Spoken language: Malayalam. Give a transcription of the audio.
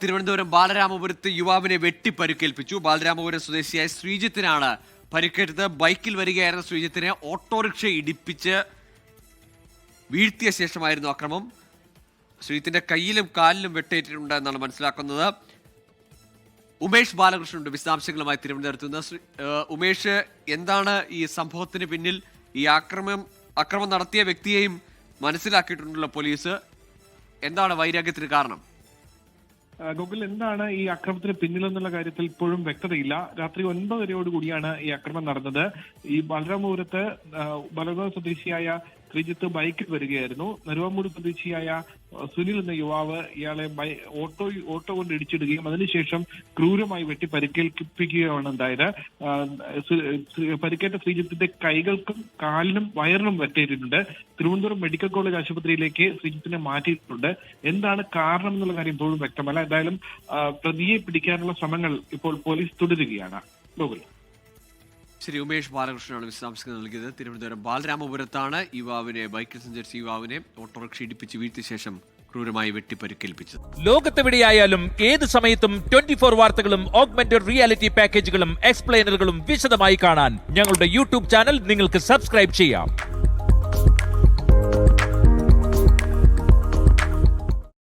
തിരുവനന്തപുരം ബാലരാമപുരത്ത് യുവാവിനെ വെട്ടിപ്പരുക്കേൽപ്പിച്ചു. ബാലരാമപുരം സ്വദേശിയായ ശ്രീജിത്തിനാണ് പരിക്കേറ്റത്. ബൈക്കിൽ വരികയായിരുന്ന ശ്രീജിത്തിനെ ഓട്ടോറിക്ഷ ഇടിപ്പിച്ച് വീഴ്ത്തിയ ശേഷമായിരുന്നു അക്രമം. ശ്രീജിത്തിന്റെ കയ്യിലും കാലിലും വെട്ടേറ്റിട്ടുണ്ട് എന്നാണ് മനസ്സിലാക്കുന്നത്. ഉമേഷ് ബാലകൃഷ്ണനുണ്ട് വിശദാംശങ്ങളുമായി തിരുവനന്തപുരത്ത് നിന്ന്. ഉമേഷ്, എന്താണ് ഈ സംഭവത്തിന് പിന്നിൽ? ഈ അക്രമം നടത്തിയ വ്യക്തിയെയും മനസ്സിലാക്കിയിട്ടുണ്ടല്ലോ പോലീസ്. എന്താണ് വൈരാഗ്യത്തിന് കാരണം? ഗോകുൽ, എന്താണ് ഈ അക്രമത്തിന് പിന്നിലെന്നുള്ള കാര്യത്തിൽ ഇപ്പോഴും വ്യക്തതയില്ല. രാത്രി 9:30 കൂടിയാണ് ഈ അക്രമം നടന്നത്. ഈ ബാലരാമപുരത്ത് സ്വദേശിയായ ശ്രീജിത്ത് ബൈക്കിൽ വരികയായിരുന്നു. നെരുവാമൂട് സ്വദേശിയായ സുനിൽ എന്ന യുവാവ് ഇയാളെ ഓട്ടോ കൊണ്ട് ഇടിച്ചിടുകയും അതിനുശേഷം ക്രൂരമായി വെട്ടി പരിക്കേൽപ്പിക്കുകയാണ് ഉണ്ടായത്. പരിക്കേറ്റ ശ്രീജിത്തിന്റെ കൈകൾക്കും കാലിനും വയറിനും വെട്ടേറ്റിട്ടുണ്ട്. തിരുവനന്തപുരം മെഡിക്കൽ കോളേജ് ആശുപത്രിയിലേക്ക് ശ്രീജിത്തിനെ മാറ്റിയിട്ടുണ്ട്. എന്താണ് കാരണം എന്നുള്ള കാര്യം ഇപ്പോഴും വ്യക്തമല്ല. എന്തായാലും പ്രതിയെ പിടിക്കാനുള്ള ശ്രമങ്ങൾ ഇപ്പോൾ പോലീസ് തുടരുകയാണ്. ഗോകുൽ, ശരി. ഉമേഷ് ബാലകൃഷ്ണനാണ് വിശദാംശങ്ങൾ നൽകിയത്. തിരുവനന്തപുരം ബാലരാമപുരത്താണ് ബൈക്കിൽ സഞ്ചരിച്ച യുവാവിനെ ഓട്ടോറിക്ഷ ഇടിപ്പിച്ച് വീഴ്ത്തിയ ശേഷം ക്രൂരമായി വെട്ടിപ്പരുക്കേൽപ്പിച്ചത്. ലോകത്തെവിടെയായാലും ഏത് സമയത്തും 24 വാർത്തകളും ഓഗ്മെന്റഡ് റിയാലിറ്റി പാക്കേജുകളും എക്സ്പ്ലെയിനറുകളും വിശദമായി കാണാൻ ഞങ്ങളുടെ യൂട്യൂബ് ചാനൽ നിങ്ങൾക്ക് സബ്സ്ക്രൈബ് ചെയ്യാം.